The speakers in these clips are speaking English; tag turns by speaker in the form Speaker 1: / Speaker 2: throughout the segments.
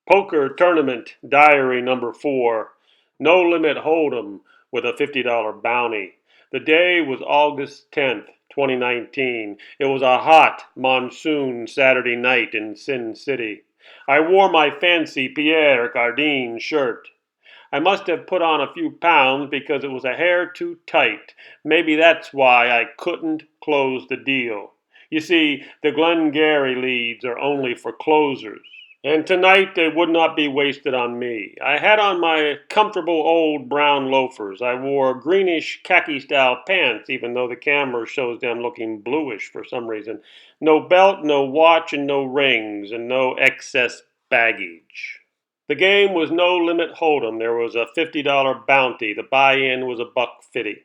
Speaker 1: Poker Tournament Diary Number 4. No Limit Hold'em with a $50 bounty. The day was August 10th, 2019. It was a hot monsoon Saturday night in Sin City. I wore my fancy Pierre Cardin shirt. I must have put on a few pounds because it was a hair too tight. Maybe that's why I couldn't close the deal. You see, the Glengarry leads are only for closers. And tonight they would not be wasted on me. I had on my comfortable old brown loafers. I wore greenish khaki style pants, even though the camera shows them looking bluish for some reason. No belt, no watch, and no rings, and no excess baggage. The game was no limit hold'em. There was a $50 bounty. The buy-in was $1.50.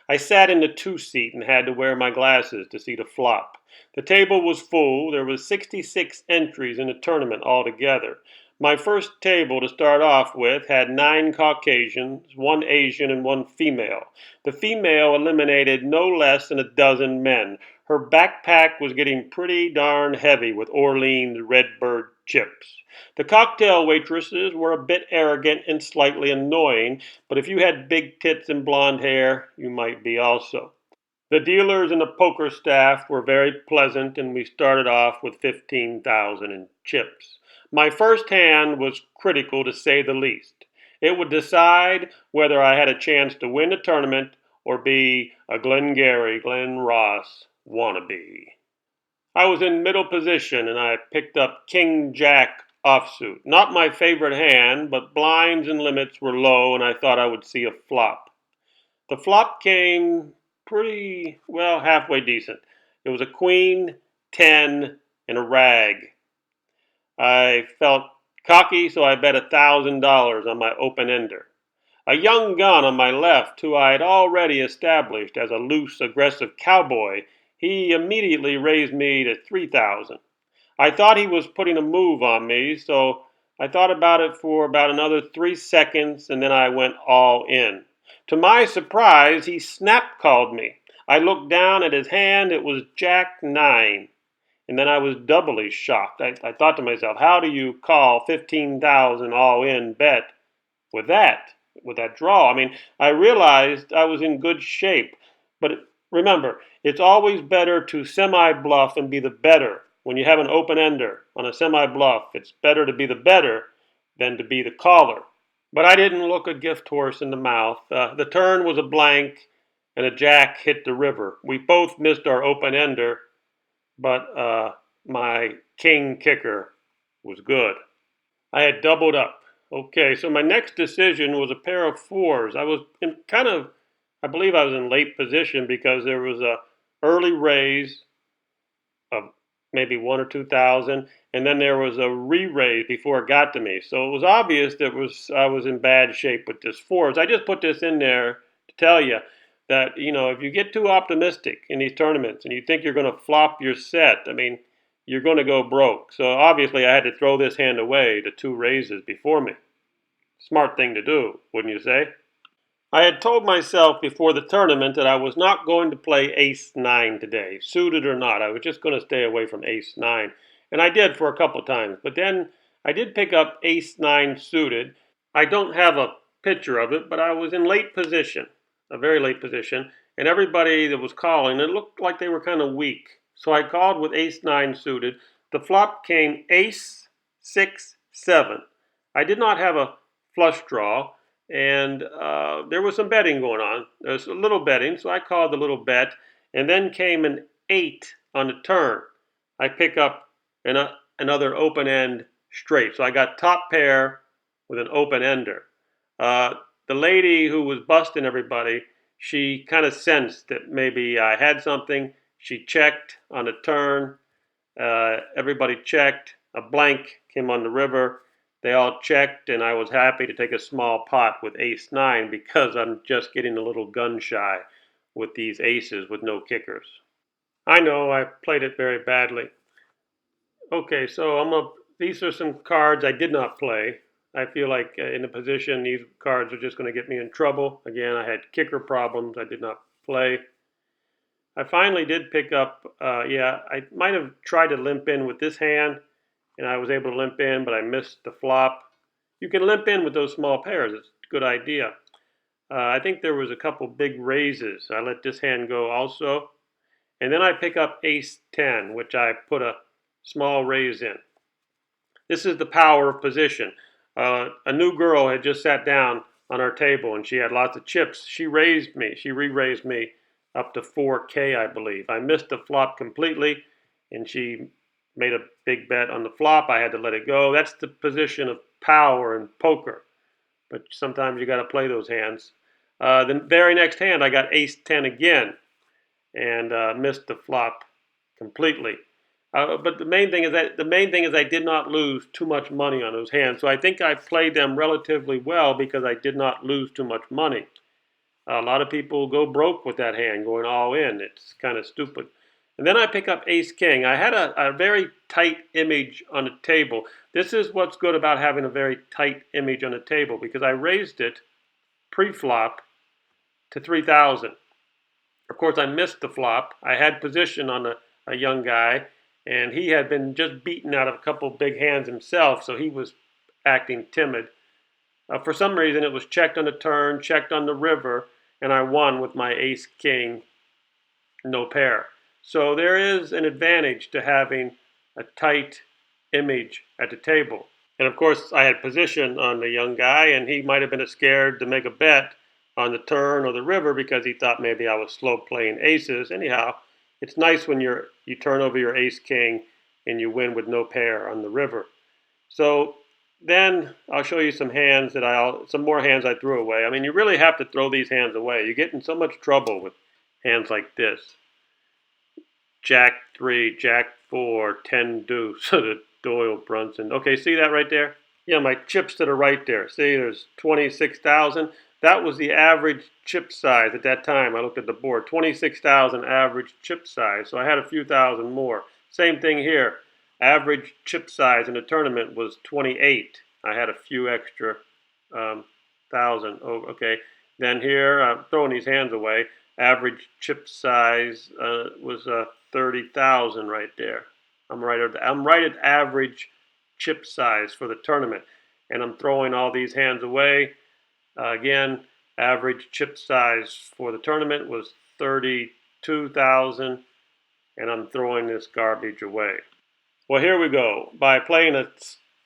Speaker 1: I sat in the two-seat and had to wear my glasses to see the flop. The table was full. There was 66 entries in the tournament altogether. My first table to start off with had 9 Caucasians, 1 Asian, and 1 female. The female eliminated no less than a dozen men. Her backpack was getting pretty darn heavy with Orleans Redbird chips. The cocktail waitresses were a bit arrogant and slightly annoying, but if you had big tits and blonde hair, you might be also. The dealers and the poker staff were very pleasant, and we started off with 15,000 in chips. My first hand was critical to say the least. It would decide whether I had a chance to win the tournament or be a Glengarry Glen Ross wannabe. I was in middle position and I picked up King Jack offsuit. Not my favorite hand, but blinds and limits were low and I thought I would see a flop. The flop came pretty well halfway decent. It was a queen, 10, and a rag. I felt cocky, so I bet $1,000 on my open ender. A young gun on my left, who I had already established as a loose, aggressive cowboy, he immediately raised me to 3,000. I thought he was putting a move on me, so I thought about it for about another 3 seconds, and then I went all in. To my surprise, he snap called me. I looked down at his hand. It was Jack 9. And then I was doubly shocked. I thought to myself, how do you call 15,000 all in bet with that draw? I mean, I realized I was in good shape. But remember, it's always better to semi-bluff and be the better. When you have an open-ender on a semi-bluff, it's better to be the better than to be the caller. But I didn't look a gift horse in the mouth. The turn was a blank, and a jack hit the river. We both missed our open-ender, but my king kicker was good. I had doubled up. Okay, so my next decision was a pair of fours. I was in I believe I was in late position because there was a early raise of maybe 1 or 2,000, and then there was a re-raise before it got to me. So it was obvious that I was in bad shape with this fours. I just put this in there to tell you that, if you get too optimistic in these tournaments and you think you're going to flop your set, I mean, you're going to go broke. So obviously I had to throw this hand away to 2 raises before me. Smart thing to do, wouldn't you say? I had told myself before the tournament that I was not going to play ace-9 today, suited or not. I was just going to stay away from ace-9. And I did for a couple of times. But then I did pick up ace-9 suited. I don't have a picture of it, but I was in late position, a very late position. And everybody that was calling, it looked like they were kind of weak. So I called with ace-9 suited. The flop came ace-6-7. I did not have a flush draw. And there was some betting going on. There was a little betting, so I called the little bet. And then came an 8 on the turn. I pick up another open end straight. So I got top pair with an open ender. The lady who was busting everybody, she kind of sensed that maybe I had something. She checked on the turn. Everybody checked. A blank came on the river. They all checked, and I was happy to take a small pot with ace-9 because I'm just getting a little gun shy with these aces with no kickers. I know I played it very badly. Okay, so these are some cards I did not play. I feel like in a position these cards are just going to get me in trouble. Again, I had kicker problems. I did not play. I finally did pick up, I might have tried to limp in with this hand, and I was able to limp in, but I missed the flop. You can limp in with those small pairs. It's a good idea. I think there was a couple big raises. I let this hand go also. And then I pick up ace 10, which I put a small raise in. This is the power of position. A new girl had just sat down on our table and she had lots of chips. She raised me. She re-raised me up to 4K, I believe. I missed the flop completely and she made a big bet on the flop. I had to let it go. That's the position of power in poker. But sometimes you got to play those hands. The very next hand, I got ace 10 again and missed the flop completely. But the main thing is I did not lose too much money on those hands. So I think I played them relatively well because I did not lose too much money. A lot of people go broke with that hand, going all in. It's kind of stupid. And then I pick up ace king. I had a very tight image on the table. This is what's good about having a very tight image on the table because I raised it pre-flop to 3,000. Of course, I missed the flop. I had position on a young guy, and he had been just beaten out of a couple big hands himself, so he was acting timid. For some reason, it was checked on the turn, checked on the river, and I won with my ace king, no pair. So there is an advantage to having a tight image at the table. And of course, I had position on the young guy, and he might have been scared to make a bet on the turn or the river because he thought maybe I was slow playing aces. Anyhow, it's nice when you turn over your ace king and you win with no pair on the river. So then I'll show you some more hands I threw away. I mean, you really have to throw these hands away. You get in so much trouble with hands like this. Jack 3, Jack 4, 10 deuce, the Doyle Brunson. Okay, see that right there? Yeah, my chips to the right there. See, there's 26,000. That was the average chip size at that time. I looked at the board. 26,000 average chip size. So I had a few thousand more. Same thing here. Average chip size in the tournament was 28. I had a few extra thousand. Oh, okay. Then here, I'm throwing these hands away. Average chip size was 30,000 right there. I'm right at average chip size for the tournament, and I'm throwing all these hands away. Again, average chip size for the tournament was 32,000, and I'm throwing this garbage away. Well, here we go. By playing a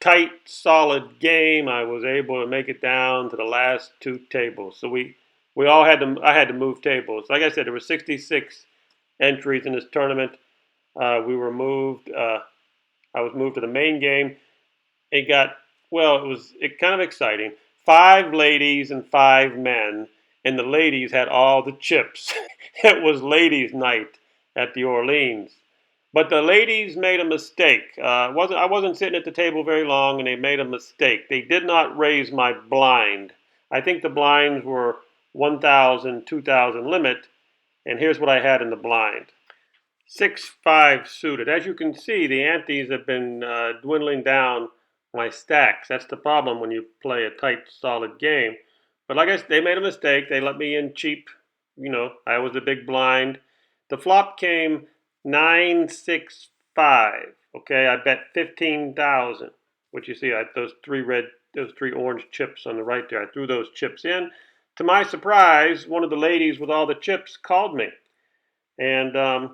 Speaker 1: tight, solid game, I was able to make it down to the last two tables. So I had to move tables. Like I said, there were 66 entries in this tournament. I was moved to the main game. It was kind of exciting. 5 ladies and 5 men, and the ladies had all the chips. It was ladies' night at the Orleans. But the ladies made a mistake. I wasn't sitting at the table very long, and they made a mistake. They did not raise my blind. I think the blinds were 1,000, 2,000 limit, and here's what I had in the blind. 6-5 suited. As you can see, the antes have been dwindling down my stacks. That's the problem when you play a tight, solid game. But like I said, they made a mistake. They let me in cheap. I was a big blind. The flop came 9-6-5. Okay, I bet 15,000. What you see, those three orange chips on the right there. I threw those chips in. To my surprise, one of the ladies with all the chips called me, and I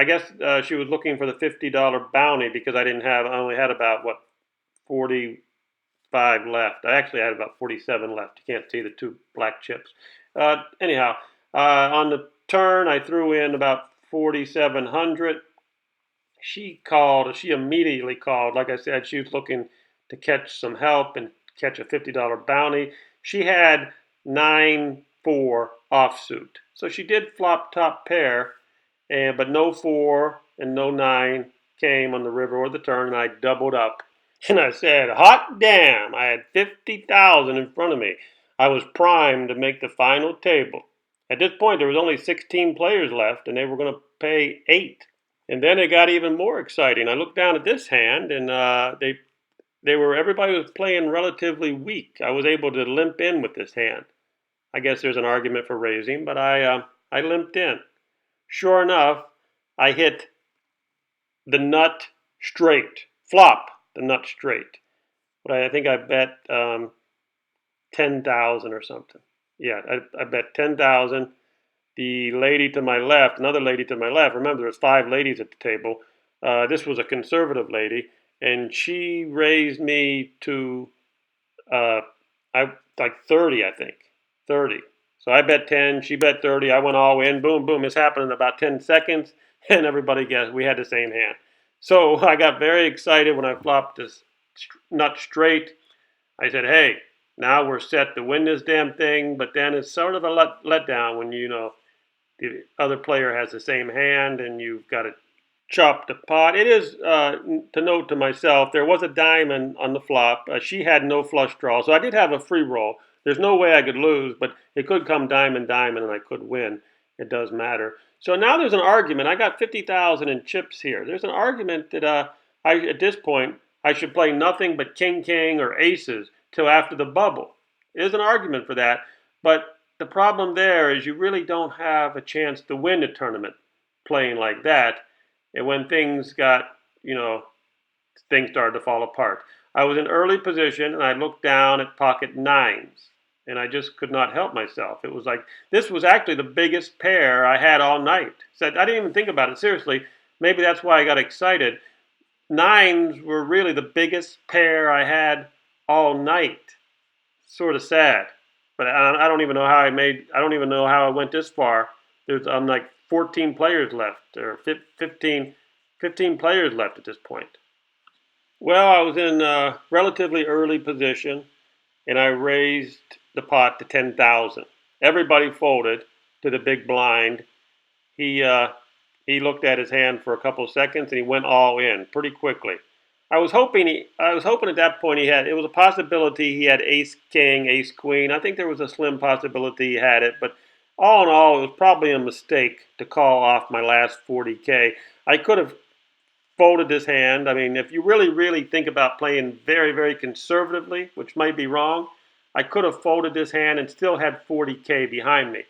Speaker 1: guess she was looking for the $50 bounty because I only had about 45 left. I actually had about 47 left. You can't see the 2 black chips. Anyhow, on the turn, I threw in about 4,700. She immediately called. Like I said, she was looking to catch some help and catch a $50 bounty. She had 9-4 offsuit. So she did flop top pair, but no 4 and no 9 came on the river or the turn, and I doubled up. And I said, hot damn, I had 50,000 in front of me. I was primed to make the final table. At this point, there was only 16 players left, and they were going to pay 8. And then it got even more exciting. I looked down at this hand, and everybody was playing relatively weak. I was able to limp in with this hand. I guess there's an argument for raising, but I limped in. Sure enough, I hit the nut straight. Flop. the nut straight. But I think I bet 10,000 or something. Yeah, I bet 10,000. The lady to my left, another lady to my left. Remember, there's 5 ladies at the table. This was a conservative lady, and she raised me to uh, I like 30, I think, 30. So I bet 10, she bet 30. I went all in. Boom, boom. This happened in about 10 seconds, and everybody guessed we had the same hand. So I got very excited when I flopped this nut straight. I said, "Hey, now we're set to win this damn thing." But then it's sort of a letdown when the other player has the same hand and you've got to chop the pot. It is to note to myself, there was a diamond on the flop. She had no flush draw, so I did have a free roll. There's no way I could lose, but it could come diamond, diamond, and I could win. It does matter. So now there's an argument. I got 50,000 in chips here. There's an argument that at this point I should play nothing but king, king, or aces till after the bubble. There's an argument for that, but the problem there is you really don't have a chance to win the tournament playing like that. And when things got, things started to fall apart. I was in early position and I looked down at pocket nines and I just could not help myself. It was like, this was actually the biggest pair I had all night. So I didn't even think about it seriously. Maybe that's why I got excited. Nines were really the biggest pair I had all night. Sort of sad. But I don't even know how I don't even know how I went this far. I'm like 14 players left, or 15 players left at this point. Well, I was in a relatively early position, and I raised the pot to 10,000. Everybody folded to the big blind. He uh, he looked at his hand for a couple of seconds, and he went all in pretty quickly. I was hoping at that point it was a possibility he had ace king, ace queen. I think there was a slim possibility he had it, but all in all, it was probably a mistake to call off my last 40K. I could have folded this hand. I mean, if you really, really think about playing very, very conservatively, which might be wrong, I could have folded this hand and still had 40K behind me.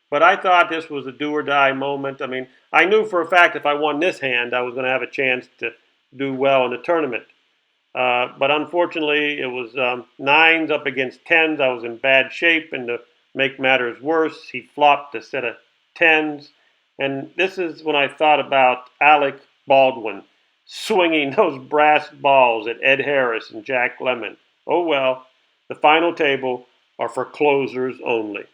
Speaker 1: But I thought this was a do or die moment. I mean, I knew for a fact if I won this hand, I was going to have a chance to do well in the tournament. But unfortunately, it was nines up against tens. I was in bad shape, and to make matters worse, he flopped a set of tens. And this is when I thought about Alec Baldwin swinging those brass balls at Ed Harris and Jack Lemmon. Oh well, the final table are for closers only.